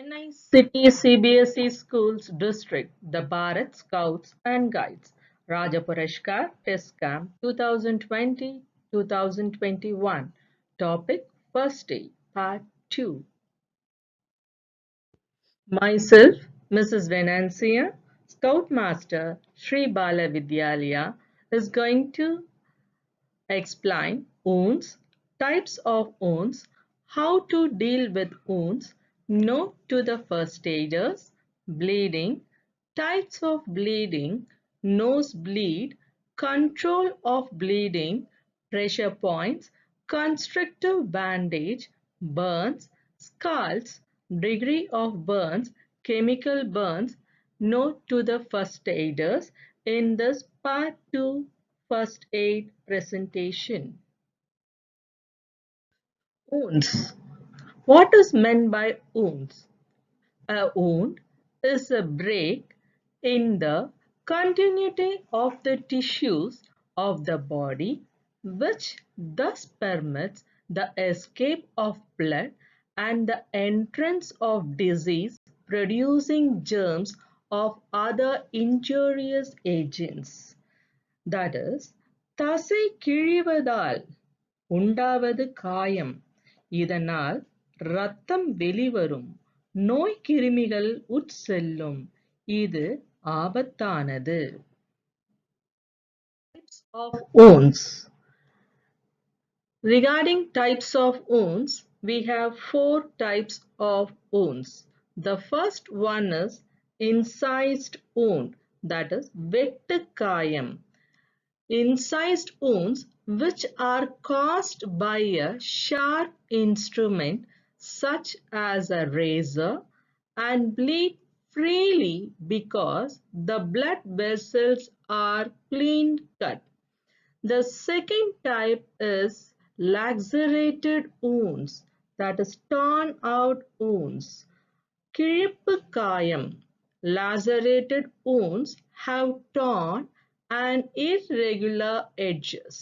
Chennai City CBSE Schools District, the Bharat Scouts and Guides, Raja Purashkar Test Camp 2020-2021. Topic First Day, Part 2. Myself, Mrs. Venancia, Scoutmaster Sri Bala Vidyalaya, is going to explain wounds, types of wounds, how to deal with wounds, note to the first aiders, bleeding, types of bleeding, nose bleed, control of bleeding, pressure points, constrictive bandage, burns, scalds, degree of burns, chemical burns, note to the first aiders in this part 2 first aid presentation. Wounds. What is meant by wounds? A wound is a break in the continuity of the tissues of the body, which thus permits the escape of blood and the entrance of disease producing germs of other injurious agents. That is, தசை கிழிவதால் உண்டாவது காயம். இதனால் இரத்தம் வெளிவரும். நோய் கிருமிகள் உட்செல்லும். இது ஆபத்தானது. Types of wounds. Regarding types of wounds, we have 4 types of wounds. The first one is incised wound, that is வெட்டு காயம். Incised wounds which are caused by a sharp instrument such as a razor and bleed freely because the blood vessels are clean cut. The second type is lacerated wounds, that is torn out wounds. கிழிப்பு காயம். Lacerated wounds have torn and irregular edges.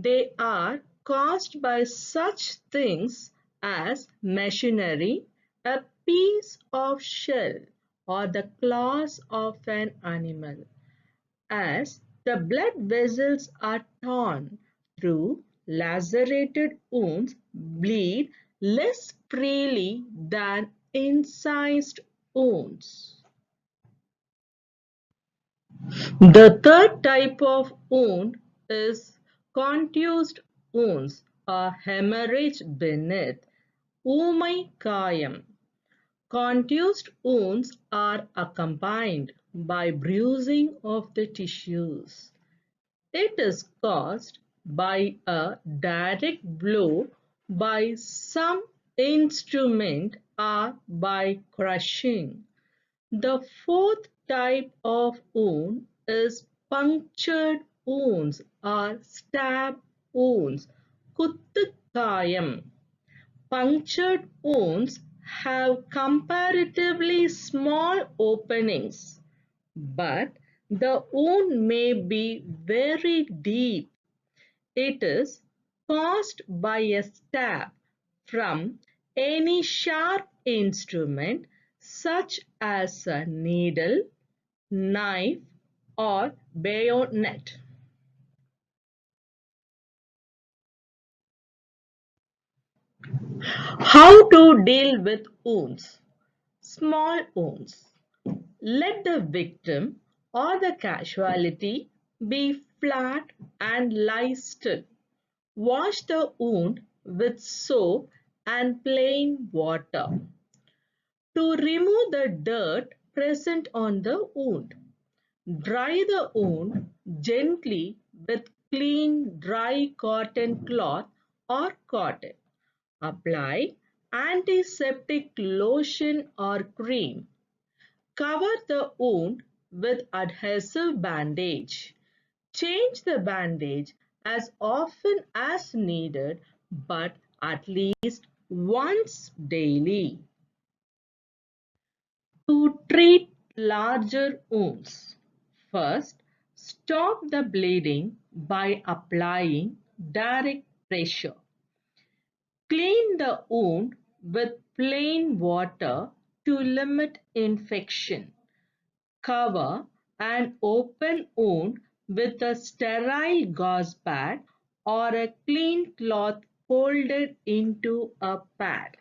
They are caused by such things as machinery, a piece of shell, or the claws of an animal. As the blood vessels are torn through, lacerated wounds bleed less freely than incised wounds. The third type of wound is contused wounds or hemorrhage beneath. ஊமை காயம். Contused wounds are accompanied by bruising of the tissues. It is caused by a direct blow by some instrument or by crushing. The fourth type of wound is punctured wounds or stab wounds. குத்து காயம். Punctured wounds have comparatively small openings, but the wound may be very deep. It is caused by a stab from any sharp instrument such as a needle, knife, or bayonet. How to deal with wounds? Small wounds. Let the victim or the casualty be flat and lie still. Wash the wound with soap and plain water. To remove the dirt present on the wound, dry the wound gently with clean dry cotton cloth or cotton. Apply antiseptic lotion or cream. Cover the wound with adhesive bandage. Change the bandage as often as needed, but at least once daily. To treat larger wounds, first, stop the bleeding by applying direct pressure. Clean the wound with plain water to limit infection. Cover an open wound with a sterile gauze pad or a clean cloth folded into a pad.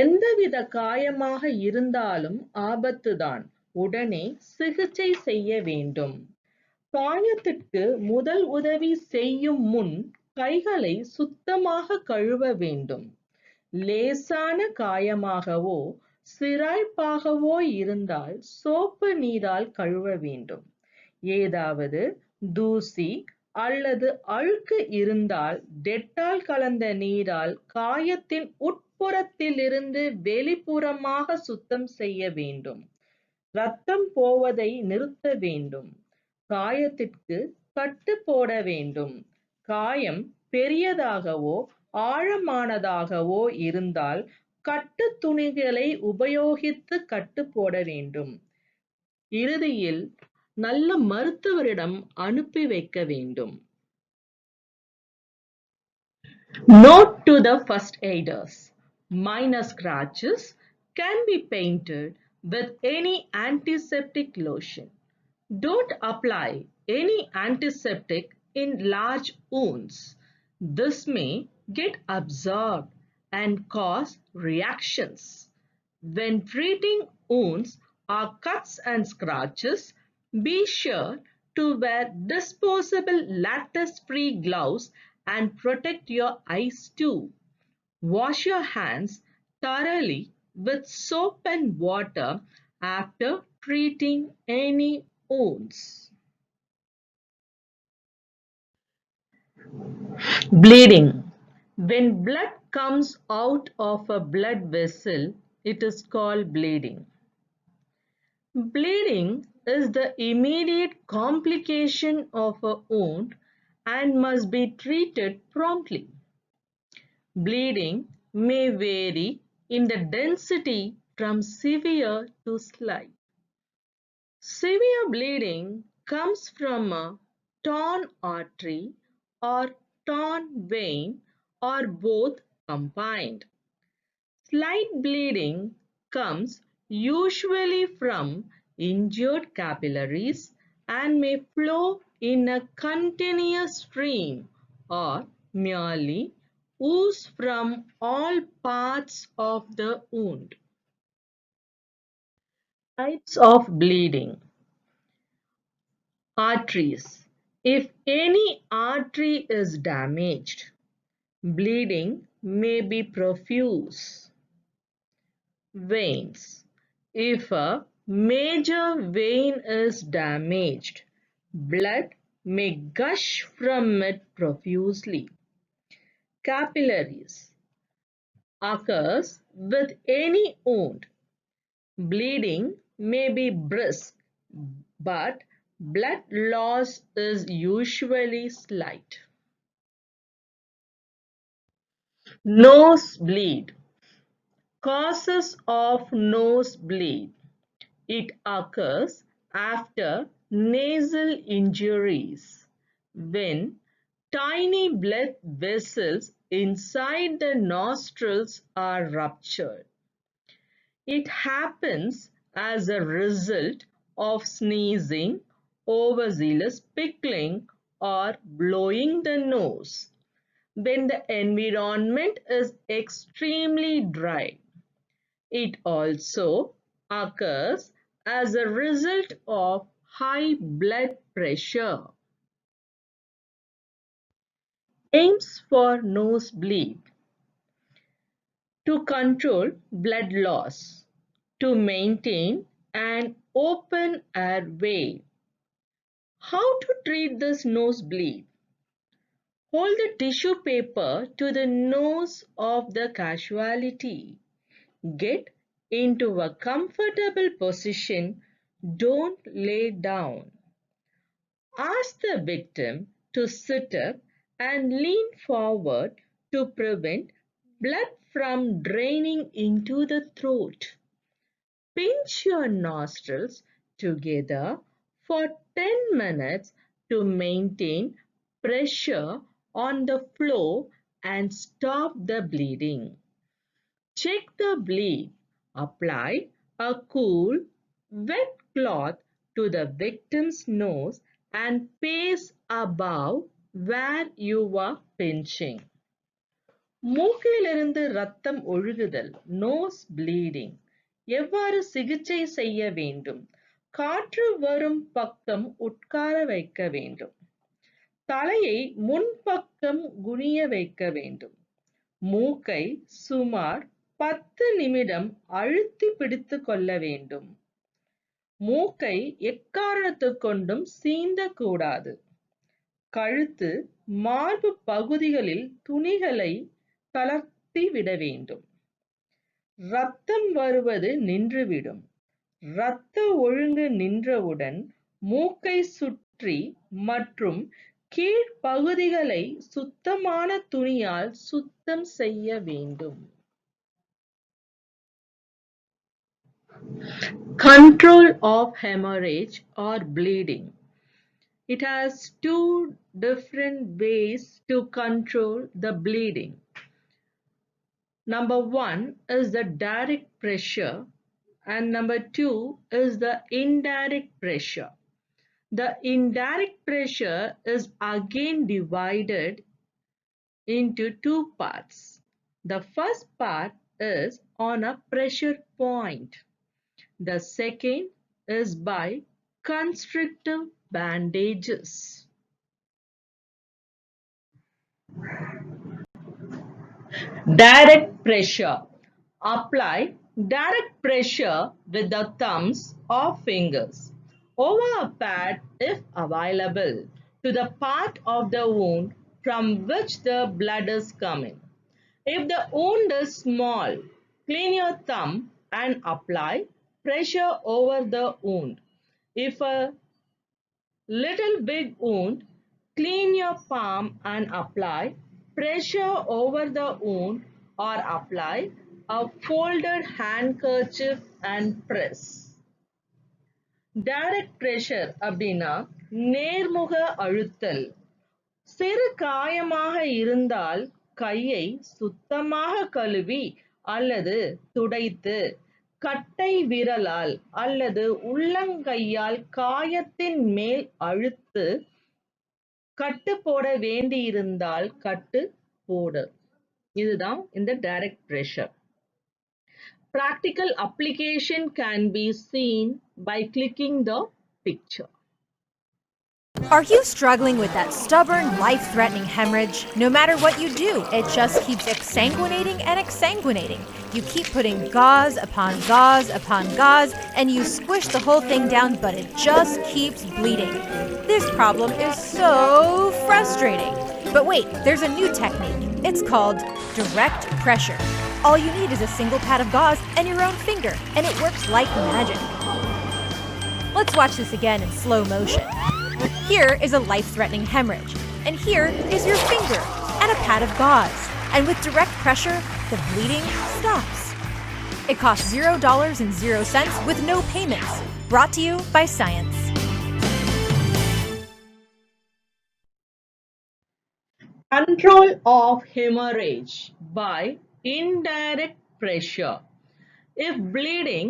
எந்தவித காயமாக இருந்தாலும் ஆபத்துதான். உடனே சிகிச்சை செய்ய வேண்டும். காயத்திற்கு முதல் உதவி செய்யும் முன் கைகளை சுத்தமாக கழுவ வேண்டும். லேசான காயமாகவோ சிராய்ப்பாகவோ இருந்தால் சோப்பு நீரால் கழுவ வேண்டும். ஏதாவது தூசி அல்லது அழுக்கு இருந்தால் டெட்டால் கலந்த நீரால் காயத்தின் உட்புறத்திலிருந்து வெளிப்புறமாக சுத்தம் செய்ய வேண்டும். இரத்தம் போவதை நிறுத்த வேண்டும். காயத்திற்கு கட்டு போட வேண்டும். காயம் பெரியதாகவோ ஆழமானதாகவோ இருந்தால் கட்டு துணிகளை உபயோகித்து கட்டு போட வேண்டும். இறுதியில் நல்ல மருத்துவரிடம் அனுப்பி வைக்க வேண்டும். Note to the first aiders. Minor scratches can be painted with any antiseptic lotion. Don't apply any antiseptic in large wounds. This may get absorbed and cause reactions. When treating wounds or cuts and scratches, be sure to wear disposable latex-free gloves and protect your eyes too. Wash your hands thoroughly with soap and water after treating any wounds. Bleeding. When blood comes out of a blood vessel, it is called bleeding. Bleeding is the immediate complication of a wound and must be treated promptly. Bleeding may vary in the density from severe to slight. Severe bleeding comes from a torn artery or torn vein or both combined. Slight bleeding comes usually from injured capillaries and may flow in a continuous stream or merely ooze from all parts of the wound. Types of bleeding. Arteries. If any artery is damaged, bleeding may be profuse. Veins. If a major vein is damaged, blood may gush from it profusely. Capillaries. Occurs with any wound. Bleeding may be brisk, but blood loss is usually slight. Nosebleed. Causes of nosebleed. It occurs after nasal injuries when tiny blood vessels inside the nostrils are ruptured. It happens as a result of sneezing, overzealous pickling, or blowing the nose when the environment is extremely dry. It also occurs as a result of high blood pressure. Aims for nosebleed. To control blood loss. To maintain an open airway. How to treat this nosebleed? Hold the tissue paper to the nose of the casualty. Get into a comfortable position. Don't lay down. Ask the victim to sit up and lean forward to prevent blood from draining into the throat. Pinch your nostrils together for 10 minutes to maintain pressure on the floor and stop the bleeding. Check the bleed. Apply a cool, wet cloth to the victim's nose and pace above where you are pinching. மூக்கிலிருந்து ரத்தம் ஒழுகுதல், nose bleeding. எவ்வாறு சிகிச்சை செய்ய வேண்டும்? காற்று வரும் பக்கம் உட்கார வைக்க வேண்டும். தலையை முன்பக்கம் குனிய வைக்க வேண்டும். மூக்கை சுமார் 10 நிமிடம் அழுத்தி பிடித்துக் கொள்ள வேண்டும். மூக்கை எக்காரணத்துக் கொண்டும் சீந்தக்கூடாது. கழுத்து, மார்பு பகுதிகளில் துணிகளை தளர்த்தி விட வேண்டும். இரத்தம் வருவது நின்றுவிடும். இரத்த ஒழுங்கு நின்றவுடன் மூக்கை சுற்றி மற்றும் கீழ்ப்பகுதிகளை சுத்தமான துணியால் சுத்தம் செய்ய வேண்டும். Control of hemorrhage or bleeding. It has two different ways to control the bleeding. Number 1 is the direct pressure and number 2 is the indirect pressure. The indirect pressure is again divided into two parts. The first part is on a pressure point. The second is by constrictive bandages. Direct pressure. Apply direct pressure with the thumbs or fingers over a pad if available to the part of the wound from which the blood is coming. If the wound is small, clean your thumb and apply pressure over the wound. If a little big wound, clean your palm and apply pressure over the wound or apply a folded handkerchief and press. Direct pressure அப்படின்னா நேர்முக அழுத்தல். சிறு காயமாக இருந்தால் கையை சுத்தமாக கழுவி அல்லது துடைத்து கட்டை விரலால் அல்லது உள்ளங்கையால் காயத்தின் மேல் அழுத்து கட்டு போட வேண்டியிருந்தால் கட்டு போடு. இதுதான் இந்த direct pressure. Practical application can be seen by clicking the picture. Are you struggling with that stubborn, life-threatening hemorrhage? No matter what you do, it just keeps exsanguinating and exsanguinating. You keep putting gauze upon gauze upon gauze, and you squish the whole thing down, but it just keeps bleeding. This problem is so frustrating. But wait, there's a new technique. It's called direct pressure. All you need is a single pad of gauze and your own finger, and it works like magic. Let's watch this again in slow motion. Here is a life-threatening hemorrhage, and here is your finger and a pad of gauze. And with direct pressure, the bleeding stops. It costs $0.00 with no payments. Brought to you by science. Control of hemorrhage by indirect pressure. If bleeding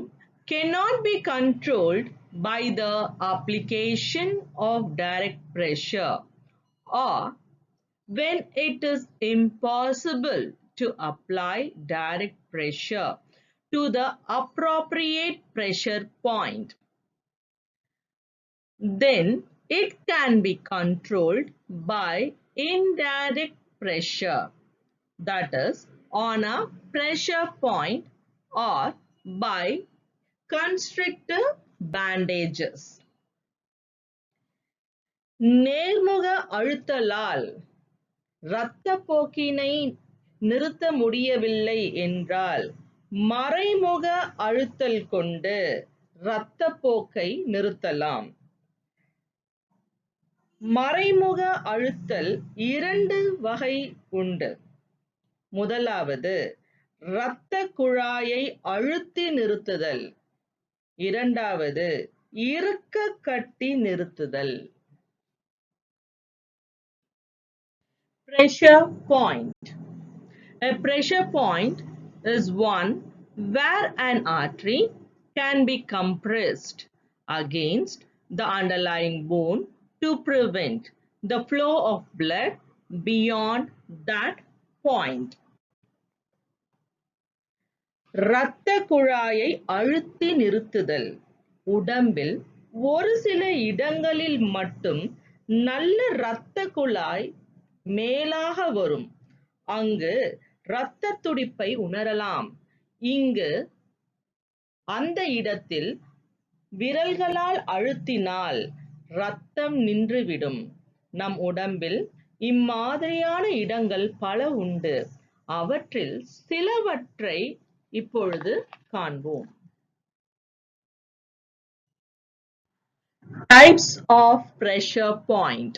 cannot be controlled by the application of direct pressure, or when it is impossible to apply direct pressure to the appropriate pressure point, then it can be controlled by indirect pressure, that is on a pressure point or by constrictive bandages. நேர்முக அழுத்தலால் இரத்தப்போக்கினை நிறுத்த முடியவில்லை என்றால் மறைமுக அழுத்தல் கொண்டு இரத்தப்போக்கை நிறுத்தலாம். மறைமுக அழுத்தல் 2 வகை உண்டு. முதலாவது இரத்த குழாயை அழுத்தி நிறுத்துதல். இரண்டாவது இறுக்க கட்டி நிறுத்துதல். Pressure point. A pressure point is one where an artery can be compressed against the underlying bone to prevent the flow of blood beyond that point. இரத்த குழாயை அழுத்தி நிறுத்துதல். உடம்பில் ஒரு சில இடங்களில் மட்டும் நல்ல இரத்த குழாய் மேலாக வரும். அங்கு இரத்த துடிப்பை உணரலாம். இங்கு அந்த இடத்தில் விரல்களால் அழுத்தினால் இரத்தம் நின்றுவிடும். நம் உடம்பில் இம்மாதிரியான இடங்கள் பல உண்டு. அவற்றில் சிலவற்றை இப்பொழுது காண்போம். Types of pressure point.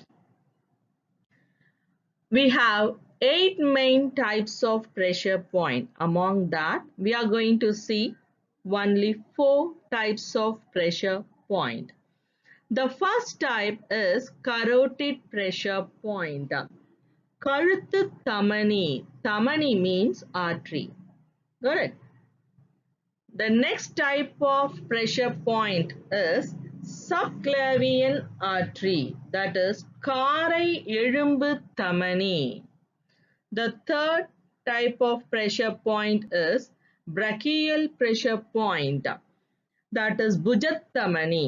We have 8 main types of pressure point. Among that, we are going to see only 4 types of pressure point. The first type is carotid pressure point. கழுத்து தமனி. Tamani means artery. Got it? The next type of pressure point is subclavian artery, that is காரை எலும்பு தமனி. The third type of pressure point is brachial pressure point, that is புஜத்தமனி.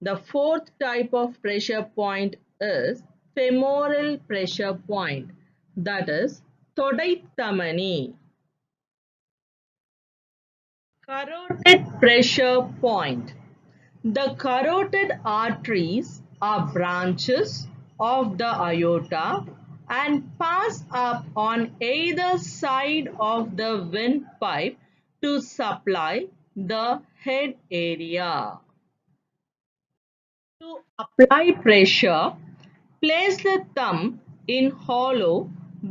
The fourth type of pressure point is femoral pressure point, that is தொடைத்தமனி. Carotid pressure point. The carotid arteries are branches of the aorta and pass up on either side of the windpipe to supply the head area. To apply pressure, place the thumb in hollow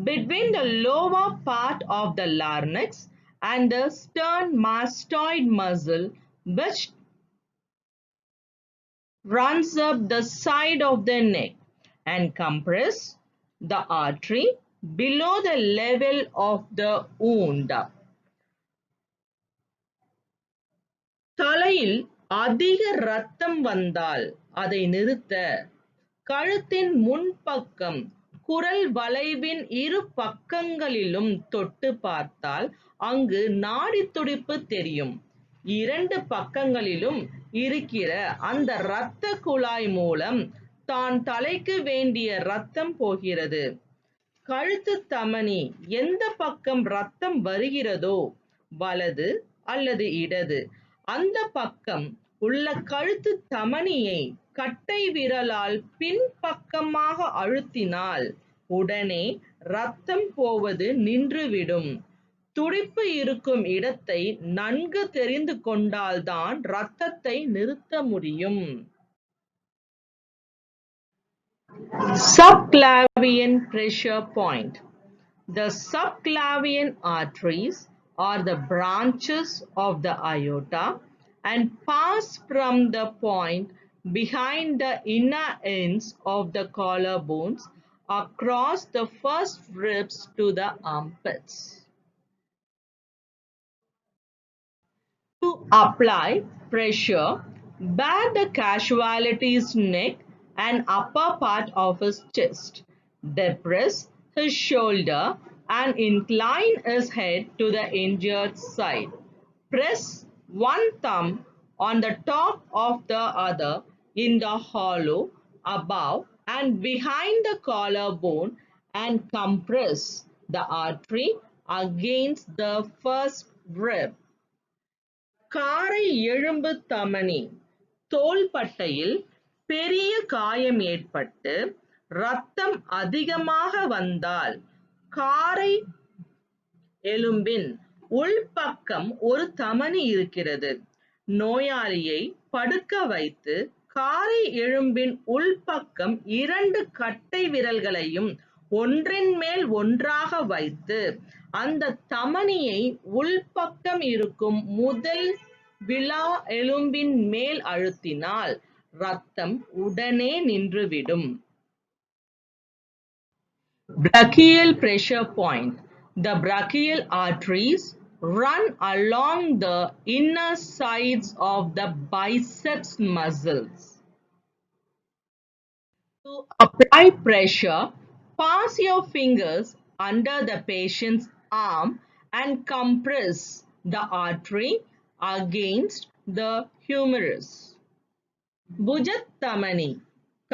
between the lower part of the larynx and the sternmastoid muscle, which runs up the side of the neck, and compress the artery below the level of the wound. தலையில் அதிக இரத்தம் வந்தால் அதை நிறுத்த கழுத்தின் முன்பக்கம் குரல் வளைவின் இரு பக்கங்களிலும் தொட்டு பார்த்தால் அங்கு நாடி துடிப்பு தெரியும். இரண்டு பக்கங்களிலும் இருக்கிற அந்த இரத்த குழாய் மூலம் தான் தலைக்கு வேண்டிய இரத்தம் போகிறது. கழுத்து தமனி எந்த பக்கம் இரத்தம் வருகிறதோ, வலது அல்லது இடது, அந்த பக்கம் உள்ள கழுத்து தமனியை கட்டை விரலால் பின்பக்கமாக அழுத்தினால் உடனே இரத்தம் போவது நின்றுவிடும். துடிப்பு இருக்கும் இடத்தை நன்கு தெரிந்து கொண்டால்தான் இரத்தத்தை நிறுத்த முடியும். Subclavian pressure point. The subclavian arteries are the branches of the aorta and pass from the point behind the inner ends of the collarbones across the first ribs to the armpits. To apply pressure, bare the casualty's neck and upper part of his chest. Depress his shoulder and incline his head to the injured side. Press one thumb on the top of the other in the hollow above and behind the collarbone and compress the artery against the first rib. காரை எலும்பு தமனி. தோள்பட்டையில் பெரிய காயம் ஏற்பட்டு இரத்தம் அதிகமாக வந்தால் காரை எலும்பின் உள்பக்கம் ஒரு தமனி இருக்கிறது. நோயாளியை படுக்க வைத்து காரை எலும்பின் உள்பக்கம் இரண்டு கட்டை விரல்களையும் ஒன்றின் மேல் ஒன்றாக வைத்து அந்த தமனியை உள்பக்கம் இருக்கும் முதல் விலா எலும்பின் மேல் அழுத்தினால் இரத்தம் உடனே நின்றுவிடும். Brachial pressure point. The brachial arteries run along the inner sides of the biceps muscles. To apply pressure, pass your fingers under the patient's arm and compress the artery against the humerus. புஜத்தமனி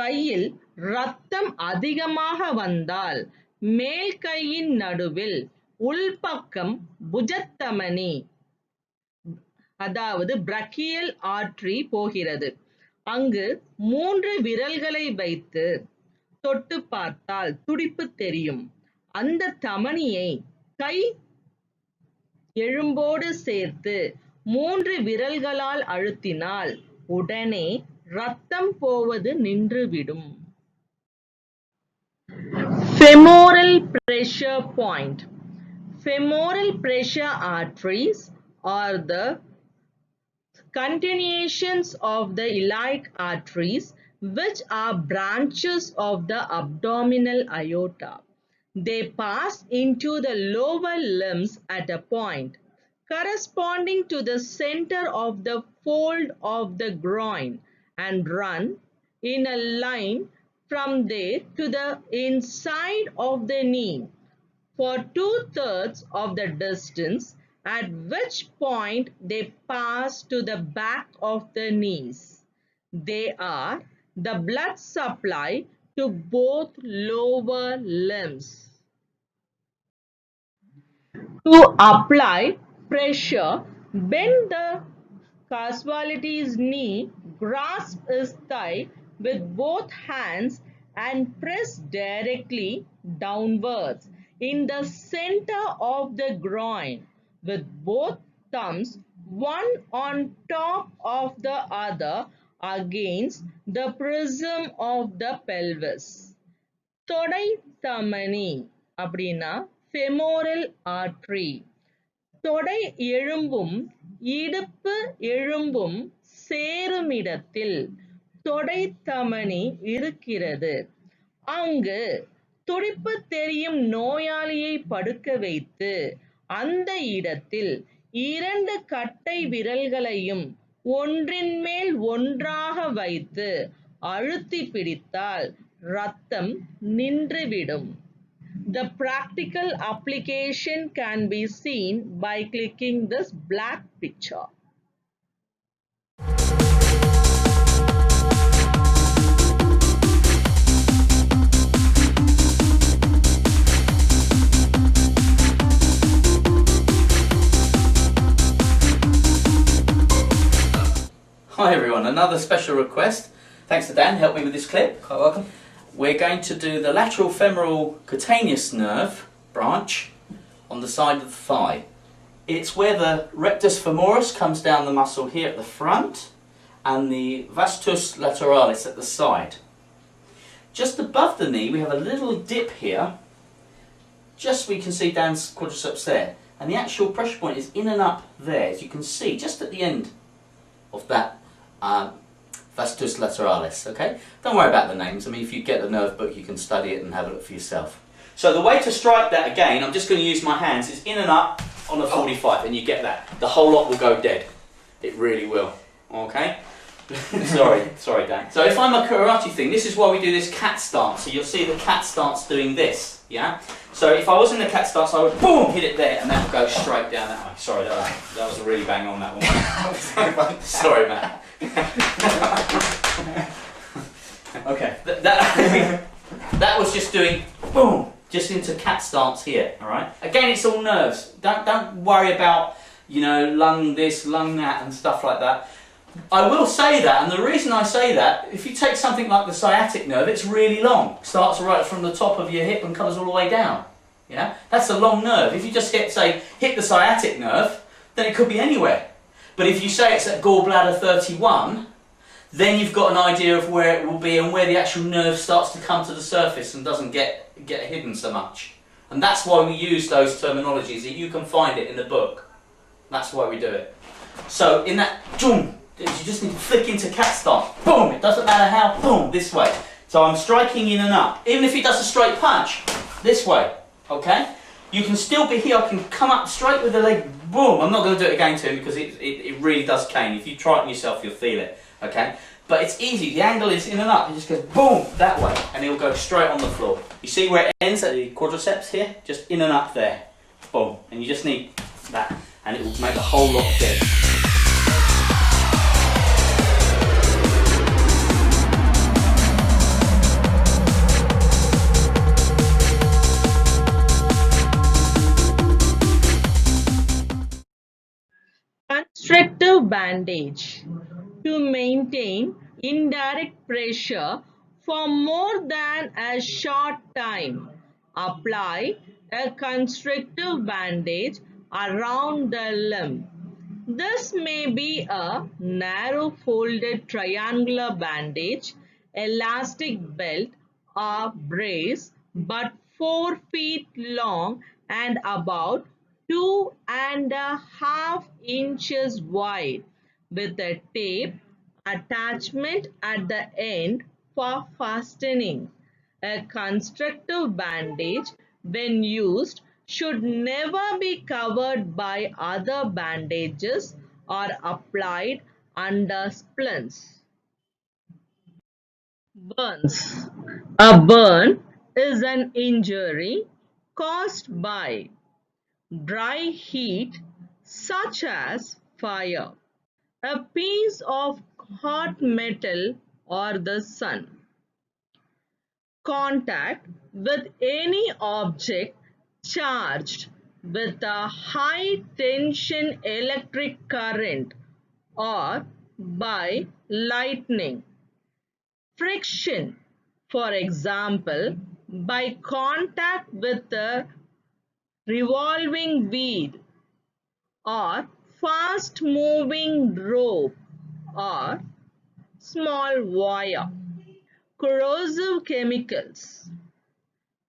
கையில் இரத்தம் அதிகமாக வந்தால் மேல் கையின் நடுவில் உள்பக்கம் புஜத்தமனி அதாவது brachial artery போகிறது. அங்கு 3 விரல்களை வைத்து தொட்டு பார்த்தால் துடிப்பு தெரியும். அந்த தமனியை கை எலும்போடு சேர்த்து 3 விரல்களால் அழுத்தினால் உடனே இரத்தம் போவது நின்றுவிடும். Femoral pressure point. Femoral pressure arteries are the continuations of the iliac arteries, which are branches of the abdominal aorta. They pass into the lower limbs at a point corresponding to the center of the fold of the groin and run in a line from there to the inside of the knee for 2/3 of the distance, at which point they pass to the back of the knees. They are the blood supply to both lower limbs. To apply pressure, bend the casualty's knee, grasp his thigh with both hands and press directly downwards in the center of the groin with both thumbs, one on top of the other, against the prism of the pelvis. தொடை தமனி அப்படின்னா femoral artery. தொடை எலும்பும் இடுப்பு எலும்பும் சேருமிடத்தில் தொடை தமனி இருக்கிறது. அங்கு துடிப்பு தெரியும் நோயாளியை படுக்க வைத்து அந்த இடத்தில் 2 கட்டை விரல்களையும் ஒன்றின் மேல் ஒன்றாக வைத்து அழுத்தி பிடித்தால் இரத்தம் நின்றுவிடும். The practical application can be seen by clicking this black picture. Hi everyone, another special request. Thanks to Dan, help me with this clip. Quite welcome. We're going to do the lateral femoral cutaneous nerve branch on the side of the thigh. It's where the rectus femoris comes down the muscle here at the front and the vastus lateralis at the side. Just above the knee we have a little dip here, just we can see Dan's quadriceps there, and the actual pressure point is in and up there, as you can see, just at the end of that vastus lateralis, okay? Don't worry about the names. I mean, if you get the nerve book, you can study it and have a look for yourself. So the way to strike that again, I'm just going to use my hands, is in and up on a 45, and you get that. The whole lot will go dead. It really will, okay? sorry Dan. So if I'm a karate thing, this is why we do this cat stance. So you'll see the cat stance doing this, yeah? So if I was in the cat stance, I would boom, hit it there, and that would go straight down that way. Sorry, that was a really bang on that one. Sorry, Matt. Okay, that was just doing boom, just into cat stance here. All right. Again, it's all nerves. Don't worry about, you know, lung this, lung that, and stuff like that. I will say that, and the reason I say that, if you take something like the sciatic nerve, it's really long. Starts right from the top of your hip and comes all the way down. Yeah, that's a long nerve. If you just hit the sciatic nerve, then it could be anywhere. But if you say it's at gallbladder 31, then you've got an idea of where it will be and where the actual nerve starts to come to the surface and doesn't get hidden so much. And that's why we use those terminologies. You can find it in the book. That's why we do it. So in that, you just need to flick into cat stance. Boom! It doesn't matter how. Boom! This way. So I'm striking in and up. Even if he does a straight punch, this way. Okay? You can still be here. I can come up straight with the leg. Boom. I'm not going to do it again to him because it really does cane. If you try it yourself, you'll feel it. Okay? But it's easy. The angle is in and up. He just goes boom that way, and he'll go straight on the floor. You see where it ends at the quadriceps here? Just in and up there. Boom. And you just need that, and it will make a whole lot of difference. Constrictive bandage. To maintain indirect pressure for more than a short time, apply a constrictive bandage around the limb. This may be a narrow folded triangular bandage, elastic belt or brace, but 4 feet long and about 2.5 inches wide, with a tape attachment at the end for fastening. A constrictive bandage, when used, should never be covered by other bandages or applied under splints. Burns. A burn is an injury caused by dry heat such as fire, a piece of hot metal or the sun, contact with any object charged with a high tension electric current or by lightning, friction, for example, by contact with a revolving wheel or fast moving rope or small wire, corrosive chemicals,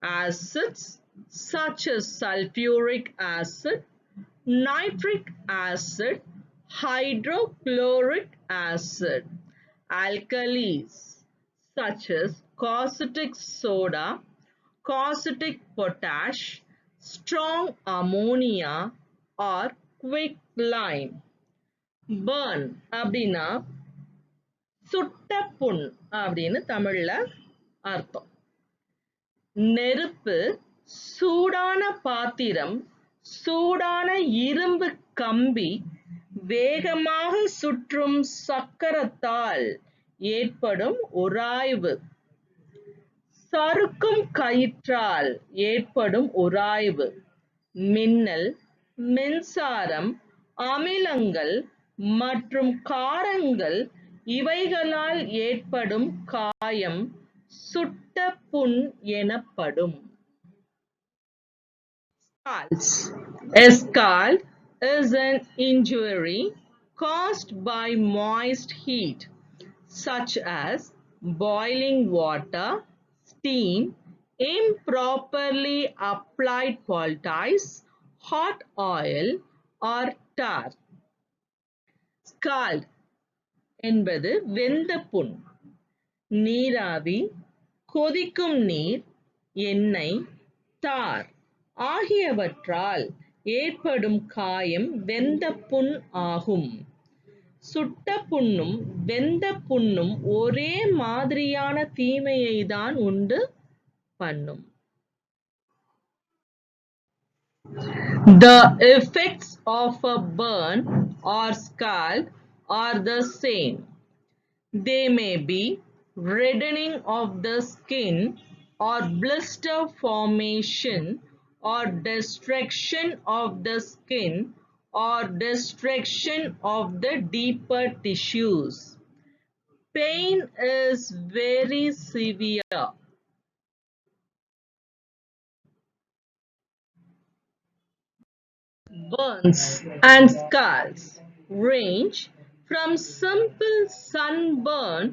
acids such as sulfuric acid, nitric acid, hydrochloric acid, alkalis such as caustic soda, caustic potash, strong ammonia or quicklime. Burn அப்படின்னா சுட்ட புண் அப்படின்னு தமிழ்ல அர்த்தம். நெருப்பு, சூடான பாத்திரம், சூடான இரும்பு கம்பி, வேகமாக சுற்றும் சக்கரத்தால் ஏற்படும் உராய்வு, சறுக்கும் கயிற்றால் ஏற்படும் உராய்வு, மின்னல், மின்சாரம், அமிலங்கள் மற்றும் காரங்கள் இவைகளால் ஏற்படும் காயம் சுட்ட புண் எனப்படும். Scalds. A scald is an injury caused by moist heat, such as boiling water, steam, improperly applied poultice, hot oil, or tar. Scald என்பது வெந்த புண். நீராவி, கொதிக்கும் நீர், எண்ணெய், தார் ஆகியவற்றால் ஏற்படும் காயம் வெந்த புண் ஆகும். சுட்ட புண்ணும் வெந்த புண்ணும் ஒரே மாதிரியான தீமையை தான் உண்டு பண்ணும். The effects of a burn or scald are the same. They may be reddening of the skin or blister formation or destruction of the skin or destruction of the deeper tissues. Pain is very severe. Burns and scalds range from simple sunburn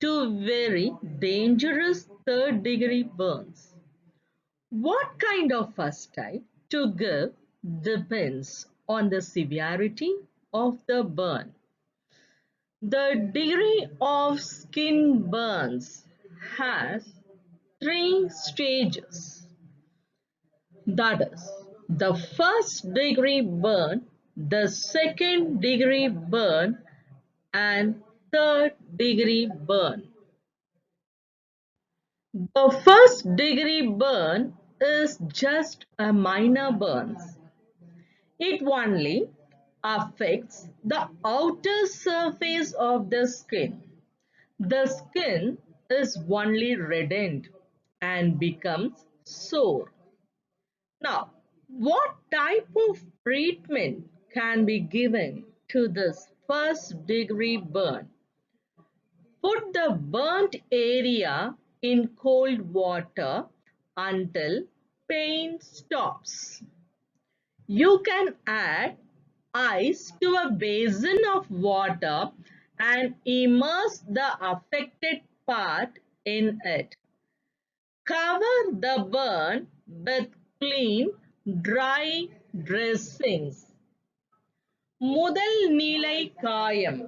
to very dangerous third-degree burns. What kind of first type to give depends on the severity of the burn. The degree of skin burns has 3 stages. That is, the first degree burn, the second degree burn, and third degree burn. The first degree burn is just a minor burn. It only affects the outer surface of the skin. The skin is only reddened and becomes sore. Now, what type of treatment can be given to this first degree burn? Put the burnt area in cold water until pain stops. You can add ice to a basin of water and immerse the affected part in it. Cover the burn with clean, dry dressings. முதல் நிலை காயம்.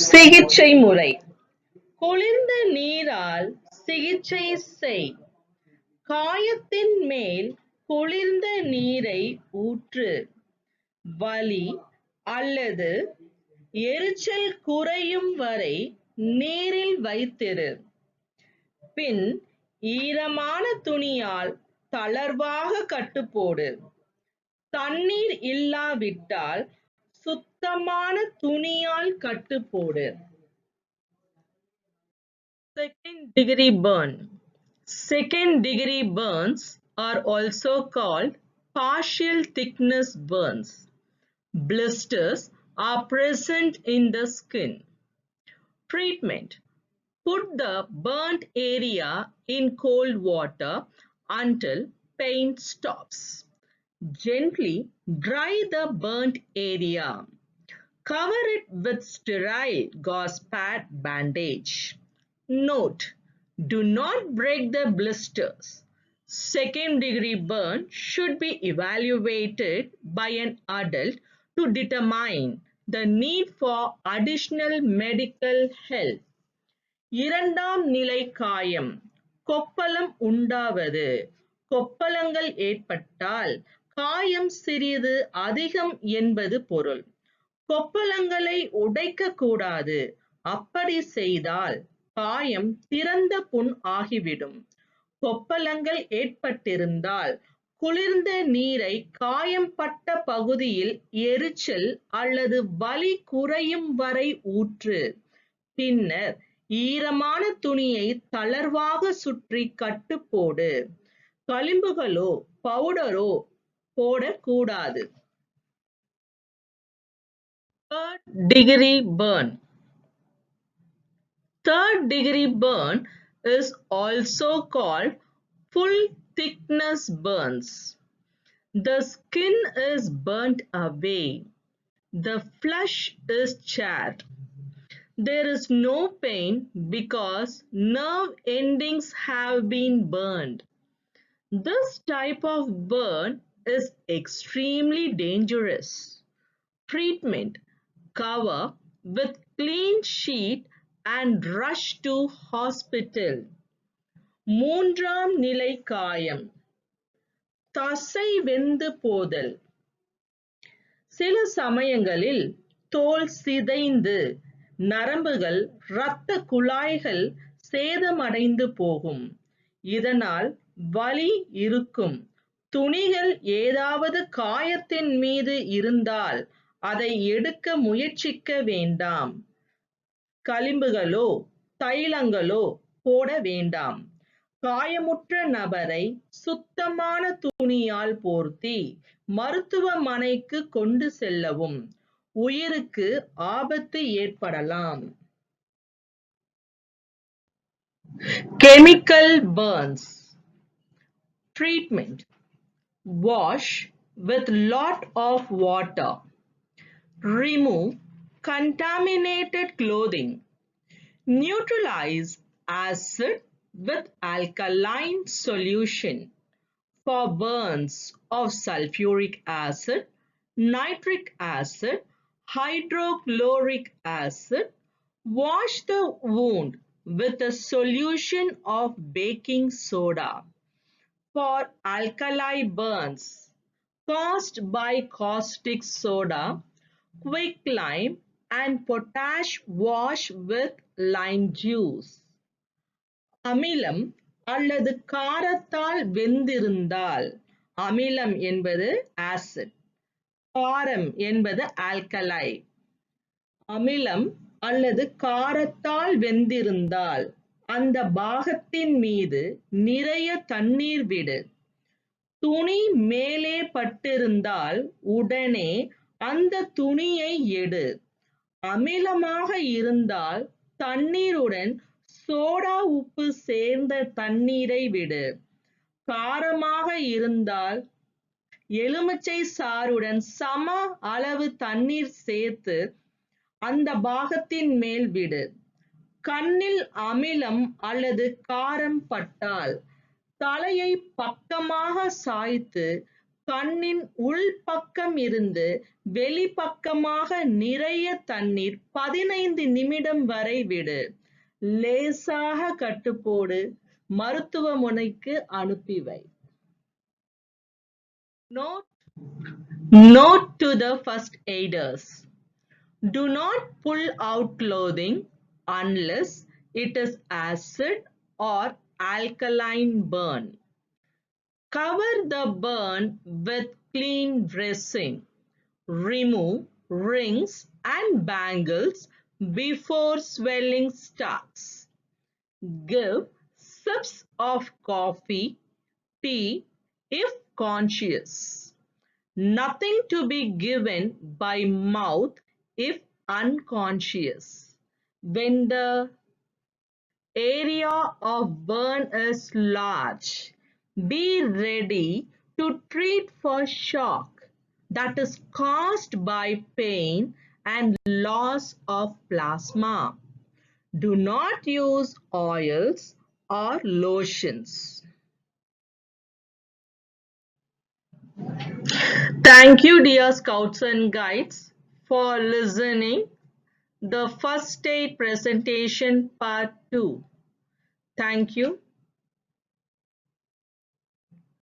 சிகிச்சை முறை. குளிர்ந்த நீரால் சிகிச்சை செய். காயத்தின் மேல் குளிர்ந்த நீரை ஊற்று. வலி அல்லது எரிச்சல் குறையும் வரை நீரில் வைத்திரு. பின் ஈரமான துணியால் தளர்வாக கட்டுப்போடு. தண்ணீர் இல்லாவிட்டால் சுத்தமான துணியால் கட்டுப்போடு. Second degree burn. Second degree burns are also called partial thickness burns. Blisters are present in the skin. Treatment. Put the burnt area in cold water until pain stops. Gently dry the burnt area. Cover it with sterile gauze pad bandage. Note: do not break the blisters. Second degree burn should be evaluated by an adult to determine the need for additional medical help. இரண்டாம் நிலை காயம். கொப்பளம் உண்டாவது. கொப்பளங்கள் ஏற்பட்டால் காயம் சிறிது அதிகம் என்பது பொருள். கொப்பளங்களை உடைக்கக்கூடாது. அப்படி செய்தால் காயம் திறந்த புண் ஆகிவிடும். கொப்பளங்கள் ஏற்பட்டிருந்தால் குளிர்ந்த நீரை காயம்பட்ட பகுதியில் எரிச்சல் அல்லது வலி குறையும் வரை ஊற்று. பின்னர் ஈரமான துணியை தளர்வாக சுற்றி கட்டுப்போடு. களிம்புகளோ பவுடரோ போடக்கூடாது. Third degree burn. Third degree burn is also called full thickness burns. The skin is burnt away. The flesh is charred. There is no pain because nerve endings have been burned. This type of burn is extremely dangerous. Treatment. Cover with clean sheet and rush to hospital. மூன்றாம் நிலை காயம். தசை வெந்து போதல். சில சமயங்களில் தோல் சிதைந்து நரம்புகள் இரத்த குழாய்கள் சேதமடைந்து போகும். இதனால் வலி இருக்கும். துணிகள் ஏதாவது காயத்தின் மீது இருந்தால் அதை எடுக்க முயற்சிக்க வேண்டாம். களிம்புகளோ தைலங்களோ போட வேண்டாம். காயமுற்ற நபரை சுத்தமான துணியால் போர்த்தி மருத்துவமனைக்கு கொண்டு செல்லவும். உயிருக்கு ஆபத்து ஏற்படலாம். Chemical burns. Treatment. Wash with lot of water. Remove contaminated clothing. Neutralize acid with alkaline solution. For burns of sulfuric acid, nitric acid, hydrochloric acid, wash the wound with a solution of baking soda. for alkali burns caused by caustic soda, quicklime and potash wash with lime juice. அமிலம் அல்லது காரத்தால் வெந்திருந்தால், அமிலம் என்பது acid, காரம் என்பது ஆல்கலை. அமிலம் அல்லது காரத்தால் வெந்திருந்தால் அந்த பாகத்தின் மீது நிறைய தண்ணீர் விடு. துணி மேலே பட்டிருந்தால் உடனே அந்த துணியை எடு. அமிலமாக இருந்தால் தண்ணீருடன் சோடா உப்பு சேர்ந்த தண்ணீரை விடு. காரமாக இருந்தால் எலுமிச்சை சாறுடன் சம அளவு தண்ணீர் சேர்த்து அந்த பாகத்தின் மேல் விடு. கண்ணில் அமிலம் அல்லது காரம் பட்டால் தலையை பக்கமாக சாய்த்து கண்ணின் உள்பக்கம் இருந்து வெளிப்பக்கமாக நிறைய தண்ணீர் 15 நிமிடம் வரை விடு. லேசாக கட்டுப்போடு மருத்துவமனைக்கு அனுப்பி வை. Note to the first aiders. Do not pull out clothing unless it is acid or alkaline burn. Cover the burn with clean dressing. Remove rings and bangles before swelling starts. Give sips of coffee, tea if conscious. Nothing to be given by mouth if unconscious. When the area of burn is large, be ready to treat for shock that is caused by pain and loss of plasma. Do not use oils or lotions. Thank you, dear Scouts and Guides, for listening the first aid presentation part 2. Thank you.